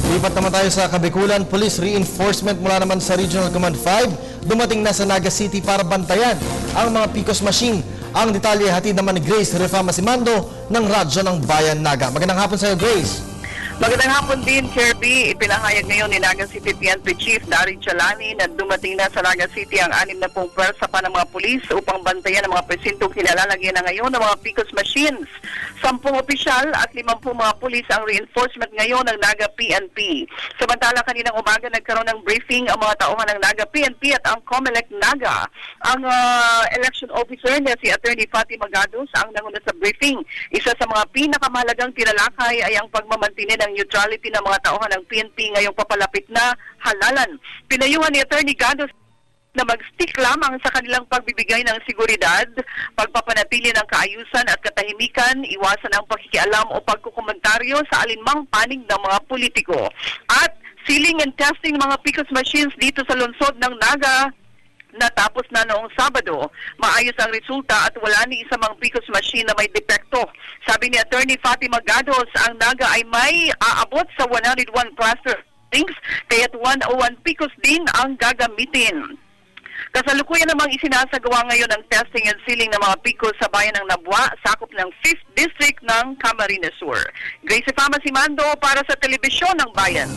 Lipat naman tayo sa Kabikulan. Police reinforcement mula naman sa Regional Command 5 dumating na sa Naga City para bantayan ang mga PCOS machine. Ang detalye hatid naman ni Grace Refama Simando ng Radyo ng Bayan Naga. Magandang hapon sa iyo, Grace. Magandang hapon din, Kirby. Ipinahayag ngayon ni Naga City PNP Chief Darin Chalani na dumating na sa Naga City ang 60 pwersa pa ng mga pulis upang bantayan ang mga presintong kilalalagyan na ngayon ng mga PCOS machines. 10 opisyal at 50 mga pulis ang reinforcement ngayon ng Naga PNP. Samantala, kaninang umaga nagkaroon ng briefing ang mga tauhan ng Naga PNP at ang COMELEC Naga. Ang election officer na si Attorney Fatima Gados ang nanguna sa briefing. Isa sa mga pinakamahalagang tinalakay ay ang pagmamantinin ng neutrality ng mga tauhan ng PNP ngayong papalapit na halalan. Pinayuhan ni Attorney Gados na mag-stick lamang sa kanilang pagbibigay ng seguridad, pagpapanatili ng kaayusan at katahimikan, iwasan ang pakikialam o pagkukomentaryo sa alinmang panig ng mga politiko. At sealing and testing mga PCOS machines dito sa lungsod ng Naga natapos na noong Sabado. Maayos ang resulta at wala ni isa mang PCOS machine na may depekto. Sabi ni Attorney Fatima Gados, ang Naga ay may aabot sa 101 cluster things, kaya't 101 PCOS din ang gagamitin. Kasalukuyan namang isinasagawa ngayon ang testing and sealing ng mga PCOS sa bayan ng Nabwa, sakop ng 5th District ng Camarines Sur. Grace Fama Simando para sa Telebisyon ng Bayan.